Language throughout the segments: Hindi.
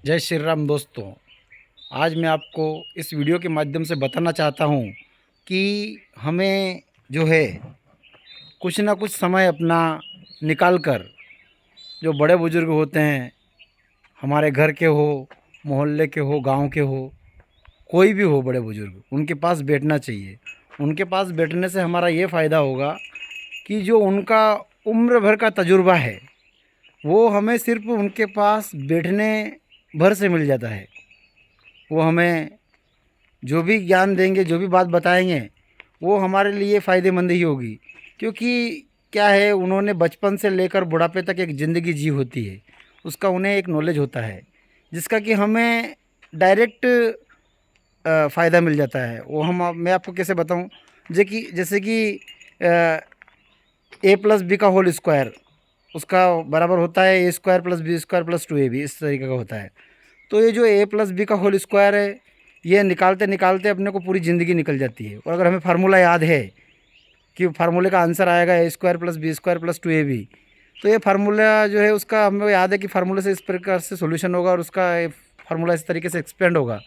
जय श्री राम दोस्तों। आज मैं आपको इस वीडियो के माध्यम से बताना चाहता हूँ कि हमें जो है कुछ ना कुछ समय अपना निकाल कर, जो बड़े बुज़ुर्ग होते हैं, हमारे घर के हो, मोहल्ले के हो, गांव के हो, कोई भी हो बड़े बुज़ुर्ग, उनके पास बैठना चाहिए। उनके पास बैठने से हमारा ये फ़ायदा होगा कि जो उनका उम्र भर का तजुर्बा है वो हमें सिर्फ़ उनके पास बैठने भर से मिल जाता है। वो हमें जो भी ज्ञान देंगे, जो भी बात बताएंगे, वो हमारे लिए फ़ायदेमंद ही होगी। क्योंकि क्या है, उन्होंने बचपन से लेकर बुढ़ापे तक एक ज़िंदगी जी होती है, उसका उन्हें एक नॉलेज होता है जिसका कि हमें डायरेक्ट फ़ायदा मिल जाता है। वो हम मैं आपको कैसे बताऊं, जैसे कि ए प्लस बी का होल स्क्वायर उसका बराबर होता है A square plus B square plus two A B, इस तरीके का होता है। तो ये जो ए प्लस बी का होल स्क्वायर है, ये निकालते निकालते अपने को पूरी ज़िंदगी निकल जाती है। और अगर हमें फार्मूला याद है कि फार्मूले का आंसर आएगा A square plus B square plus two A B, तो ये फार्मूला जो है उसका हमें याद है कि फार्मूले से इस प्रकार से सॉल्यूशन होगा और उसका फार्मूला इस तरीके से एक्सपेंड होगा।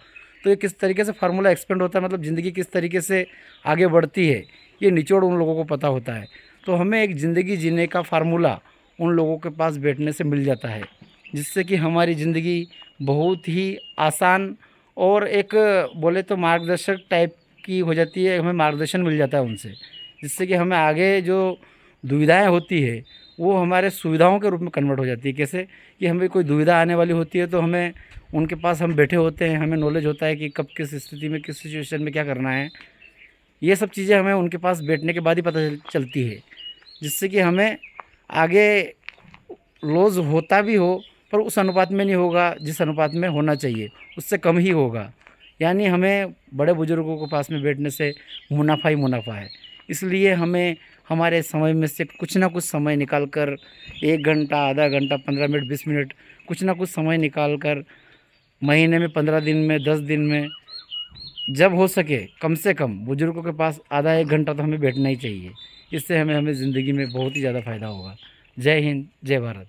तो ये किस तरीके से फार्मूला एक्सपेंड होता है, मतलब ज़िंदगी किस तरीके से आगे बढ़ती है, ये निचोड़ उन लोगों को पता होता है। तो हमें एक ज़िंदगी जीने का फार्मूला उन लोगों के पास बैठने से मिल जाता है, जिससे कि हमारी ज़िंदगी बहुत ही आसान और एक बोले तो मार्गदर्शक टाइप की हो जाती है। हमें मार्गदर्शन मिल जाता है उनसे, जिससे कि हमें आगे जो दुविधाएं होती है वो हमारे सुविधाओं के रूप में कन्वर्ट हो जाती है। कैसे कि हमें कोई दुविधा आने वाली होती है तो हमें उनके पास हम बैठे होते हैं, हमें नॉलेज होता है कि कब किस स्थिति में किस सिचुएशन में क्या करना है। ये सब चीज़ें हमें उनके पास बैठने के बाद ही पता चलती है, जिससे कि हमें आगे लॉस होता भी हो पर उस अनुपात में नहीं होगा जिस अनुपात में होना चाहिए, उससे कम ही होगा। यानी हमें बड़े बुज़ुर्गों के पास में बैठने से मुनाफा ही मुनाफा है। इसलिए हमें हमारे समय में से कुछ ना कुछ समय निकाल कर, 1 घंटा, आधा घंटा, 15 मिनट, 20 मिनट, कुछ ना कुछ समय निकाल कर महीने में, 15 दिन में, 10 दिन में, जब हो सके कम से कम बुज़ुर्गों के पास आधा 1 घंटा तो हमें बैठना ही चाहिए। इससे हमें ज़िंदगी में बहुत ही ज़्यादा फ़ायदा होगा। जय हिंद, जय भारत।